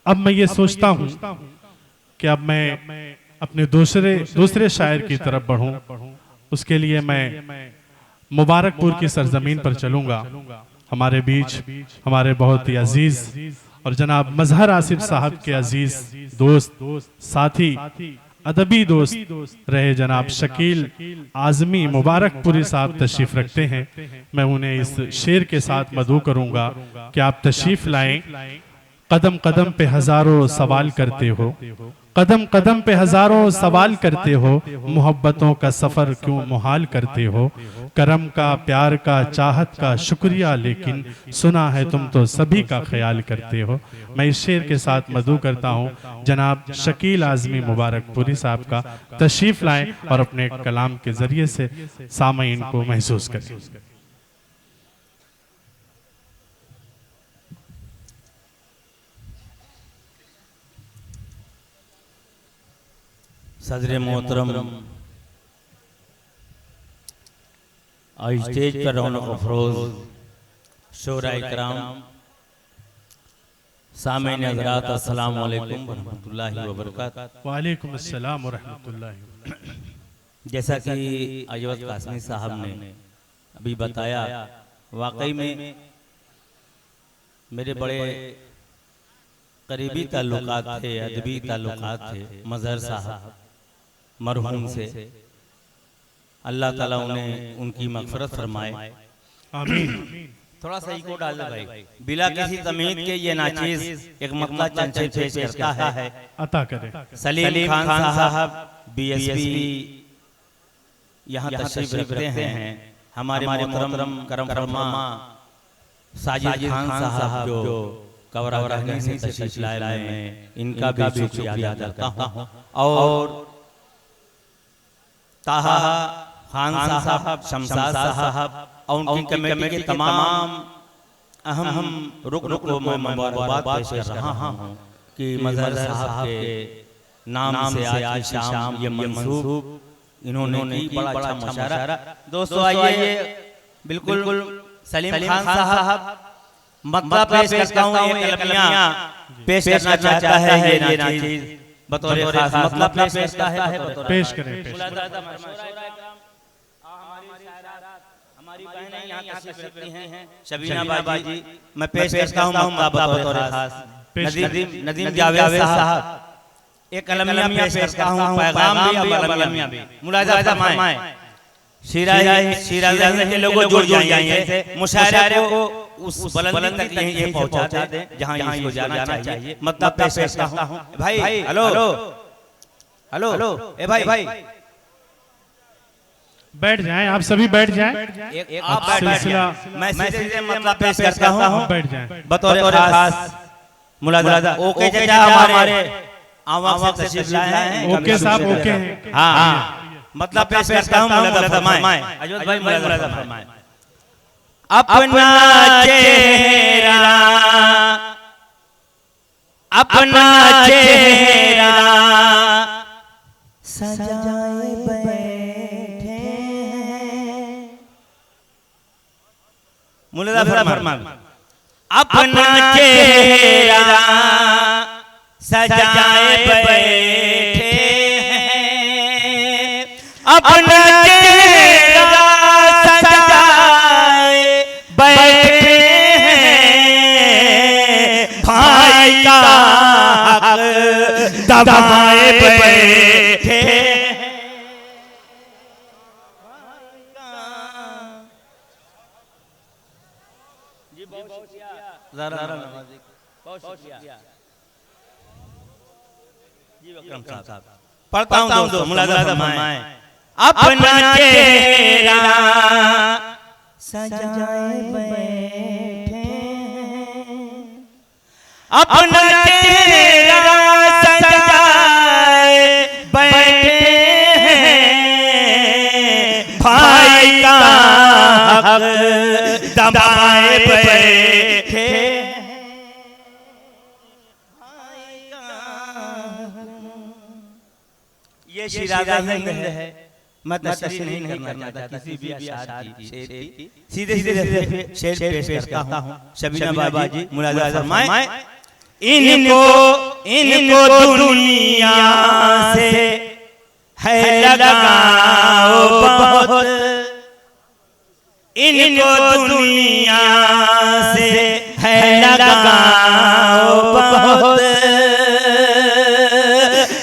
अब मैं ये सोचता हूँ कि अब मैं अपने दूसरे शायर की तरफ बढ़ूं। उसके लिए मैं मुबारकपुर की सरजमीन पर चलूंगा। हमारे बीच हमारे बहुत ही अजीज और जनाब मजहर आसिफ साहब के अजीज दोस्त, साथी, अदबी दोस्त रहे जनाब शकील आजमी मुबारकपुरी साहब तशरीफ रखते हैं। मैं उन्हें इस शेर के साथ मदऊ करूंगा कि आप तशरीफ लाएं। कदम कदम पे हजारों सवाल करते हो, कदम कदम पे हजारों सवाल करते हो, मोहब्बतों का सफर क्यों मुहाल करते हो। करम का, प्यार का, चाहत का शुक्रिया, लेकिन सुना है तुम तो सभी का ख्याल करते हो। मैं इस शेर के साथ मदऊ करता हूँ जनाब शकील आजमी मुबारकपुरी साहब का। तशरीफ लाएं और अपने कलाम के जरिए से सामईन को महसूस करें। सदर मोहतरम और स्टेज पर रौनक अफरोज शोरा इकराम, सामईन हज़रात, अस्सलाम वालेकुम व रहमतुल्लाहि व बरकातहू। वालेकुम अस्सलाम व रहमतुल्लाहि। जैसा कि अजवद कासमी साहब ने अभी बताया, वाकई में मेरे बड़े करीबी ताल्लुकात थे, अदबी ताल्लुकात थे मजहर साहब मरहूम से। अल्लाह ताला उन्हें उनकी मग़फ़िरत फरमाए, आमीन। थोड़ा सा इको डाल दे भाई। बिला किसी तमीज़ के ये नाचीज़ एक मकता चंद पेश करता है, अता करे। सलीम खान साहब बीएसपी यहाँ तशरीफ रखते हैं। हमारे मोहतरम करम फरमा साजिद खान साहब जो कवरा रहने से तशरीफ लाए हैं, इनका भी शुक्रिया अदा करता हूँ। और ताहा खान साहब, शमशाद साहब और उनकी कमेटी के तमाम अहम रुकन को मैं मुबारकबाद पेश कर रहा हूँ कि मजहर साहब के नाम से आज शाम ये मंसूब इन्होंने की बड़ा अच्छा मुशायरा। दोस्तों आइए, बिल्कुल सलीम खान साहब मतलब पेश करता हूँ, एक कलमिया पेश करना चाहता है ये नाचीज़ बतौर खास मतलब पेश करता है, पेश करें। हमारी बहनें यहाँ तशरीफ रखती हैं, शबीना बाजी, मैं पेश करता हूँ बतौर खास नदीम जावेद साहब। एक कलमिया पेश करता हूँ, पैगाम भी मुलाहिज़ा फरमाएं। शिराज़ के लोगों जुड़ जाएंगे, मुशायरे को उस बुलंदी तक ये पहुंचा दें जहां इसको जाना चाहिए। मतलब पेश करता हूं भाई। हेलो हेलो हेलो, ए भाई बैठ जाएं, आप सभी बैठ जाएं। आप बैठ जाएं, मैं सीधे मतलब पेश करता हूं, बैठ जाएं बतौर खास मुलाहिज़ा। ओके चाचा हमारे आवाज़ से तशरीफ लाए हैं। ओके साहब, ओके हैं। हां, मतलब पेश करता हूं, मुलाहिज़ा फरमाएं। अजवद भाई मुलाहिज़ा फरमाएं। अपना चेहरा, अपना चेहरा सजाए बैठे हैं। मुलाहिज़ा फरमाएं। अपना चेहरा सजाए बैठे हैं, अपना चेहरा सजाए बैठे हैं, भाई का हक दबाए बैठे हैं। जी बहुत शुक्रिया जी वक्रम साहब। पढ़ता हूँ दोस्तों, मुलाहिज़ा फरमाएं। अपना चेहरा सजाए बैठे हैं, अपना चेहरा सजाए बैठे हैं, भाई का हक दबाए बैठे हैं। ये शिराज़ा हिंद है। मैं तशरीह नहीं करना चाहता किसी भी अशार की, शेर की, सीधे सीधे शेर पेश करता हूँ। शबीना बाजी मुलाहिज़ा फरमाएं। इनको इनको दुनिया से है लगाओ बहुत, इनको दुनिया से है लगाओ बहुत,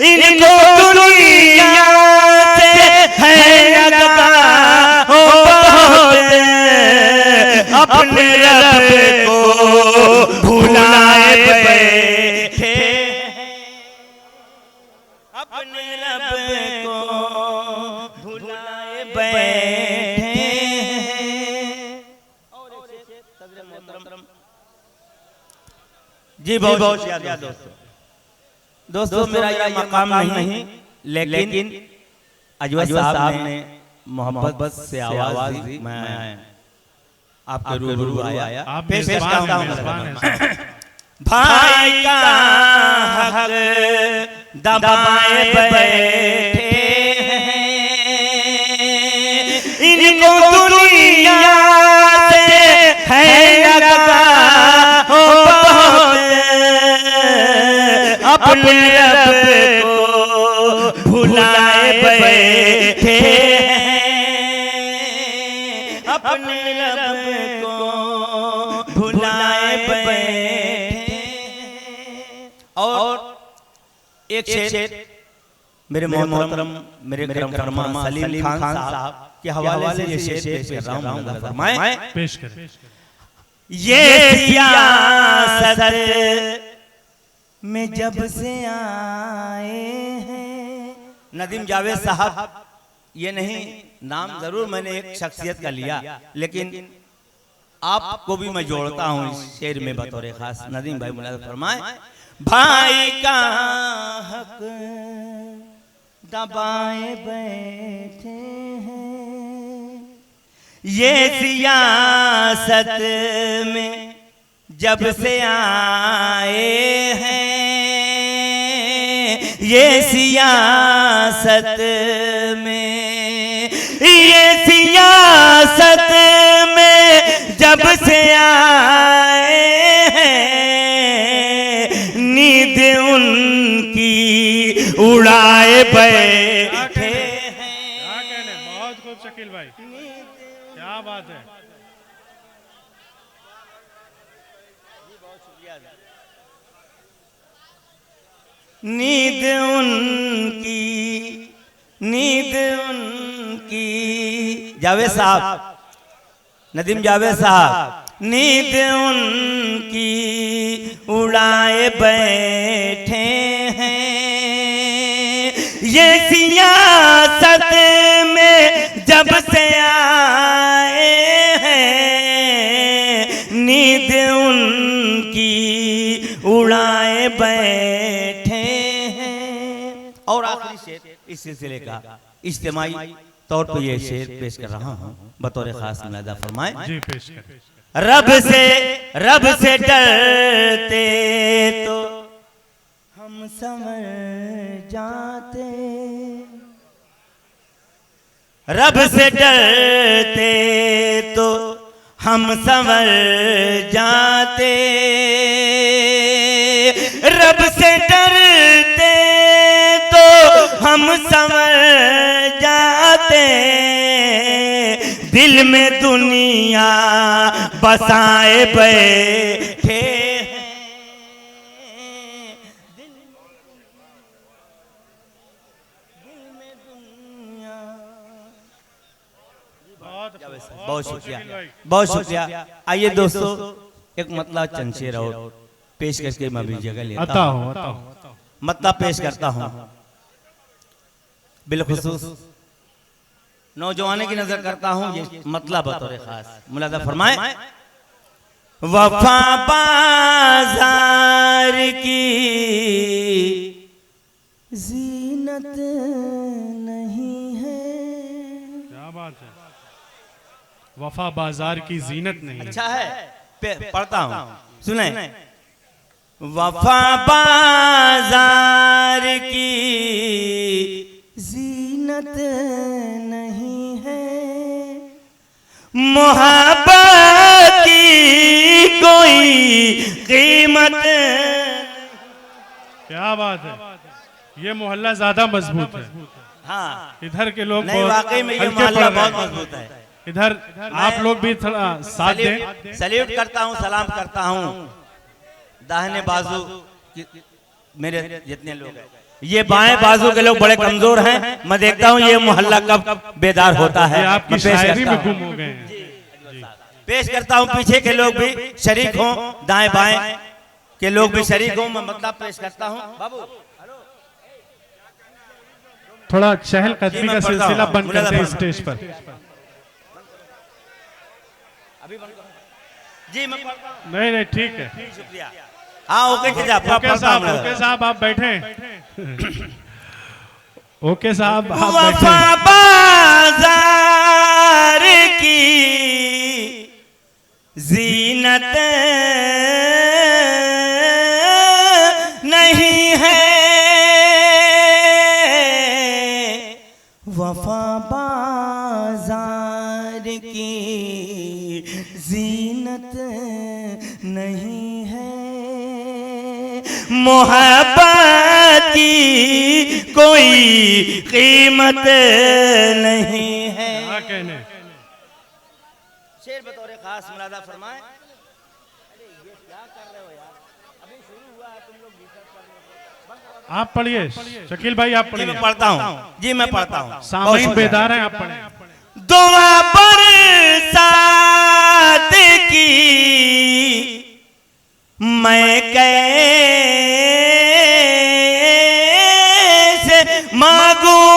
इनको दुनिया से है लगाओ बहुत, अपने रब को भुलाए बैठे, अपने रब को भुलाए बैठे। जी बहुत दोस्तों, दोस्तों मेरा यह मकाम नहीं, लेकिन अजवा साहब ने मोहब्बत से आवाज दी, मैं आपके रूबरू आया। आप पेश करता हूं। मेजबान हैं। भाई का हक दबाए बैठे हैं, इनको दुनिया से है लगाओ बहुत, अपने रब को भुलाए बैठे हैं, अपने रब को भुलाए बैठे। और एक शेर मेरे मोहतरम मेरे करम फरमा सलीम खान साहब के हवाले से ये शेर पेश कर रहा हूं। फरमाएं, पेश करें। ये सियासत में जब से आए हैं, नदीम जावेद साहब, ये नहीं नाम जरूर मैंने एक शख्सियत का लिया, लेकिन आपको भी मैं जोड़ता हूं इस शेर में बतौर खास। नदीम भाई मुलाज़ा फरमाएं, भाई का हक दबाए बैठे हैं, ये सियासत में जब से आए हैं, ये सियासत में, ये सियासत में जब से आए हैं, नींद उनकी उड़ाए बैठे हैं। क्या कहने, बहुत खूब शकील भाई, क्या बात है। नींद उनकी, नींद उनकी, जावेद साहब, नदीम जावेद साहब, नींद उनकी उड़ाए बैठे हैं, ये सियासत में जब से आए हैं, नींद उनकी उड़ाए बैठे हैं। और आखिरी शेर इस सिलसिले का इज्तिमाई तौर पर ये शेर पेश कर रहा हूँ, बतौर खास मुलाज़ा फरमाएं। जी पेश करें। रब से डरते तो हम समझ जाते, रब से डरते तो हम समझ जाते, रब से डरते तो हम समझ जाते, दिल में दुनिया बसाए बैठे हैं, दिल में दुनिया। बहुत शुक्रिया, बहुत शुक्रिया। आइए दोस्तों, एक मतलब चंशेर और पेश करके मैं भी जगह लेता हूँ, मतलब पेश करता हूँ। बिलखुसूस नौजवानों की नजर करता हूँ, ये मतलब बतौर खास मुलाज़ा फरमाएं। वफा बाजार की जीनत नहीं है। क्या बात है, वफा बाजार की जीनत नहीं। अच्छा है, पढ़ता हूँ, सुने। वफा बाजार की जीनत नहीं है, मोहब्बत की कोई कीमत क्या बात है, ये मोहल्ला ज्यादा मजबूत है। हाँ इधर के लोग नहीं, वाकई में ये हल्के मोहल्ला पड़ रहे बहुत हैं। मजबूत है। इधर आप लोग भी थोड़ा साथ दें। सल्यूट करता हूँ, सलाम करता हूँ दाहिने बाजू मेरे जितने लोग हैं। ये बाएं बाजू के लोग बड़े कमजोर हैं। मैं देखता हूँ ये मोहल्ला कब बेदार होता है। ये आपकी मैं पेश शायरी करता में हूँ। गुम हो गए हैं। पेश करता हूँ, पीछे के लोग भी शरीक हों, दाएं बाएं के लोग भी शरीक हों। मैं मतलब पेश करता हूँ बाबू। थोड़ा चहलकदमी का सिलसिला बंद करते हैं स्टेज पर। अभी बंद करो। जी मैं पढ़ता हूँ। नहीं नहीं ठीक है। शुक्रिया। हाँ ओके ओके साहब आप बैठे। ओके साहब आप बैठे। वफा बाजार की जीनत नहीं है, वफा बाजार की जीनत नहीं है, मोहब्बत की कोई कीमत नहीं है। क्या कहने, शेर बतौर खास मुलादा फरमाएं। अरे ये क्या कर रहे हो यार, अभी शुरू हुआ है, तुम लोग आप पढ़िए शकील भाई, आप जी पढ़िए। मैं पढ़ता हूँ। जी मैं पढ़ता हूँ। सामीन बेदार हैं, आप पढ़े। दुआ बरसात की मैं कैसे मांगूं,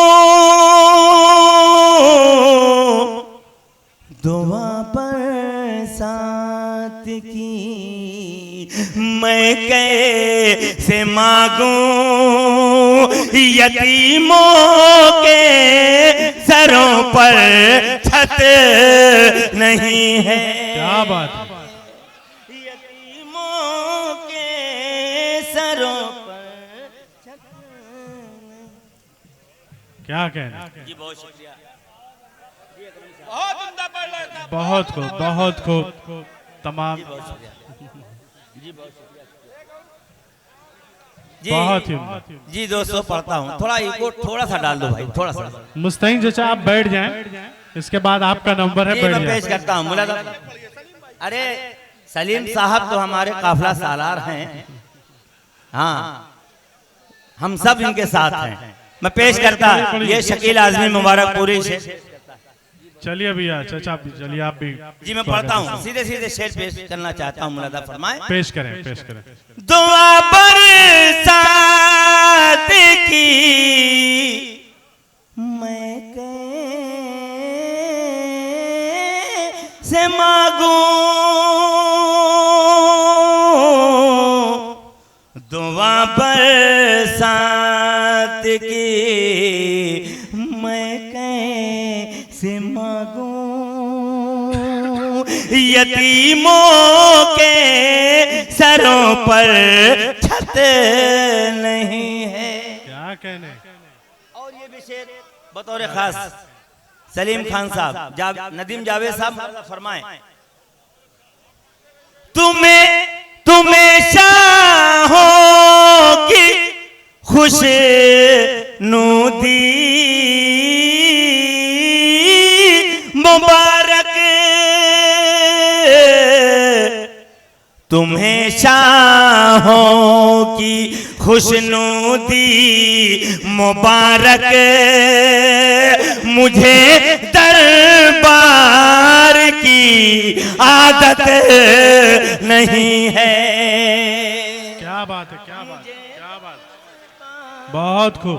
दुआ बरसात की मैं कैसे मांगूं, यतीमों के सरों पर छत नहीं है। क्या बात है, यतीमों के सरों पर छत नहीं। क्या कहने। जी बहुत शुक्रिया। बहुत खूब तमाम। जी बहुत शुक्रिया। बहुत ही जी दोस्तों पढ़ता हूँ। थोड़ा इको थोड़ा सा डाल दो भाई, थोड़ा सा। मुस्तैन जैसा आप बैठ जाएं, इसके बाद आपका नंबर है, जी बैठ मैं पेश जाएं। करता हूँ मुलादा। अरे सलीम साहब तो हमारे काफिला सालार हैं। हाँ हम सब इनके साथ हैं। मैं पेश करता ये शकील आजमी मुबारकपुरी से। चलिए भैया, चाचा चलिए आप भी। जी मैं पढ़ता हूँ, सीधे सीधे शेर पेश करना चाहता हूँ, मुलादा फरमाएं। पेश करें। दुआ बरसात की मैं कैसे मांगूं, दुआ बरसात की मैं कैसे मांगूं, यतीमों के सरों पर छत नहीं है। क्या कहने। और ये भी शेर बतौर खास सलीम खान साहब, नदीम जावेद साहब फरमाएं। तुम्हें शाहों की खुशनुदी मुबारक, तुम्हें शाहों की खुशनुदी मुबारक, मुझे दरबार की आदत नहीं है। क्या बात है, क्या बात है, बहुत खूब।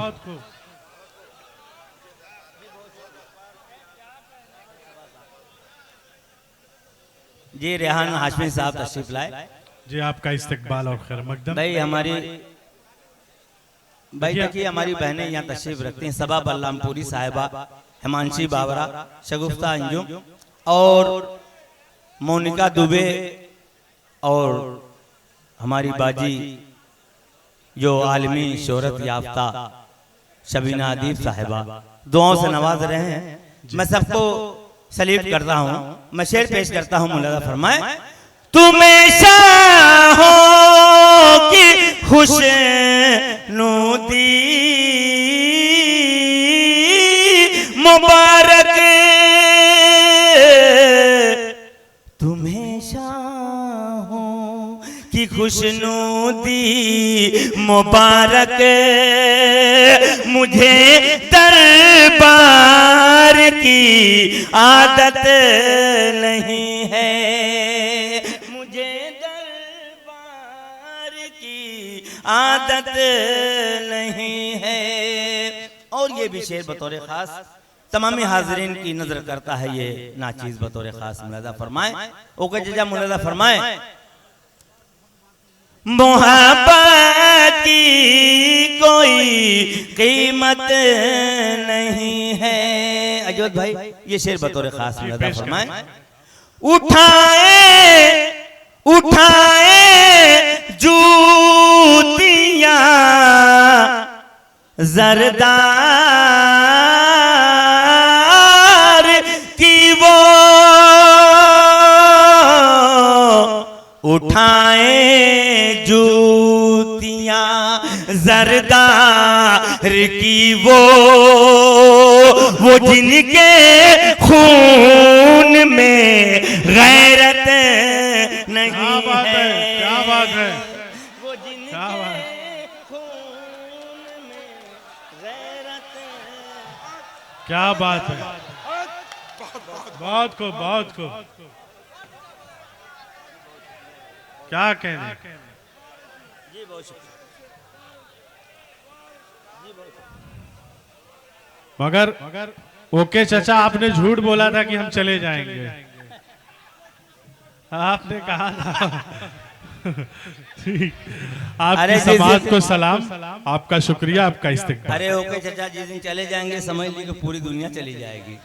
जी रेहान हाशमी साहब तशरीफ लाए। जी आपका इस्तकबाल और खैर मकदम। भाई हमारी देखिए हमारी बहनें यहाँ तशरीफ रखती हैं। सबा बल्लामपुरी साहिबा, हिमांशी बावरा, शगुफ्ता अंजुम और मोनिका दुबे और हमारी बाजी जो आलमी शोहरत याफ्ता शबीना अदीब साहिबा दुआओं से नवाज रहे हैं। मैं सबको सलीट करता हूँ। मैं शेर पेश करता हूँ, मुलादा फरमाए। तुम्हें शाहों की खुशनुदी मुबारक तुम्हें शाहों की खुशनुदी मुबारक मुझे दरबार की आदत नहीं है, मुझे दरबार की आदत नहीं है। और ये भी शेर बतौर खास तमामी हाजरीन की नजर करता है, ये नाचीज बतौर खास मुलाजा फरमाए। ओके जजा मुलाजा फरमाए। मोहब्बत की कोई कीमत नहीं है। अजोद भाई ये शेर बतौर खास मुलाजा फरमाए। उठाए उठाए जूतियां जरदार की वो उठाए जूतियां जरदार की वो जिनके खून में गैरत नहीं है। क्या बात है, वो जिनके खून में गैरत। क्या बात है, बहुत को क्या कहने। जी बहुत शुक्रिया। मगर ओके चाचा, आपने झूठ बोला था कि हम चले जाएंगे। आपने कहा था। आपकी समाज को सलाम, आपका शुक्रिया, आपका इस्तेक़बाल। अरे ओके चाचा, जिस दिन चले जाएंगे समझ लीजिए कि पूरी दुनिया चली जाएगी।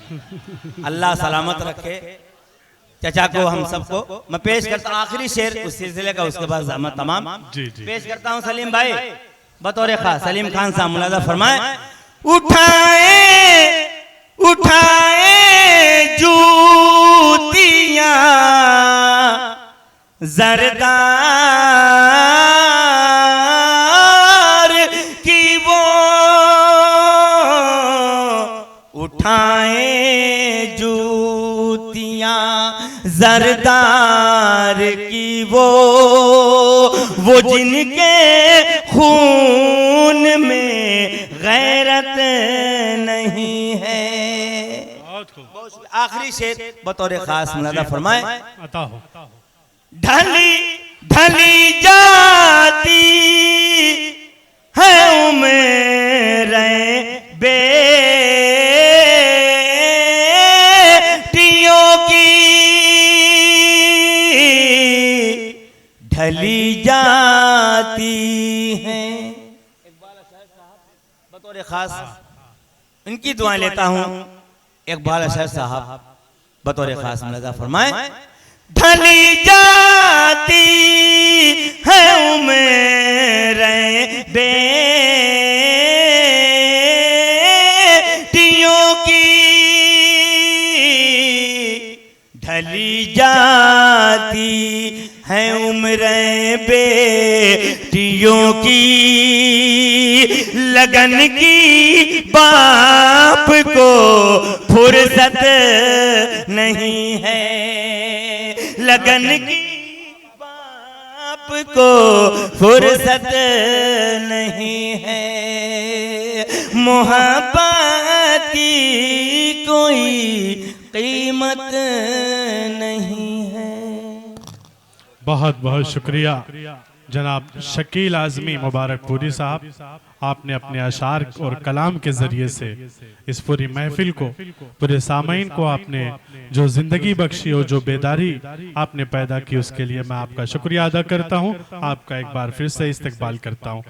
अल्लाह सलामत रखे चाचा को, हम सबको। मैं पेश करता हूँ आखिरी शेर उस सिलसिले का, उसके बाद मैं तमाम पेश करता हूँ। सलीम भाई बतौर खास, सलीम खान साहब मुलाजा फरमाए। उठाए उठाए जूतियां जरदार की वो उठाए जूतियां जरदार की वो जिनके खून में गैरत नहीं है। आखिरी शेर बतौर खास मुलाजा फरमाए। ढली ढली जाती है उम्रें बेटियों की, ढली जाती हैं। बतौर खास इनकी दुआएं लेता हूं। इकबाल अशर साहब बतौर खास मुलाजा फरमाए। ढली जाती है उम्रें बेटियों की, ढली जाती है उम्रें बेटियों की, लगन की बाप को फुर्सत नहीं है, लगन की बाप को फुर्सत नहीं है। मोहब्बत की कोई कीमत नहीं है। बहुत बहुत शुक्रिया जनाब शकील आज़मी मुबारकपुरी साहब, आपने अपने अशार और कलाम के ज़रिए से इस पूरी महफिल को, पूरे सामाइन को आपने जो ज़िंदगी बख्शी और जो बेदारी आपने पैदा की, उसके लिए मैं आपका शुक्रिया अदा करता हूँ। आपका एक बार फिर से इस्तकबाल करता हूँ।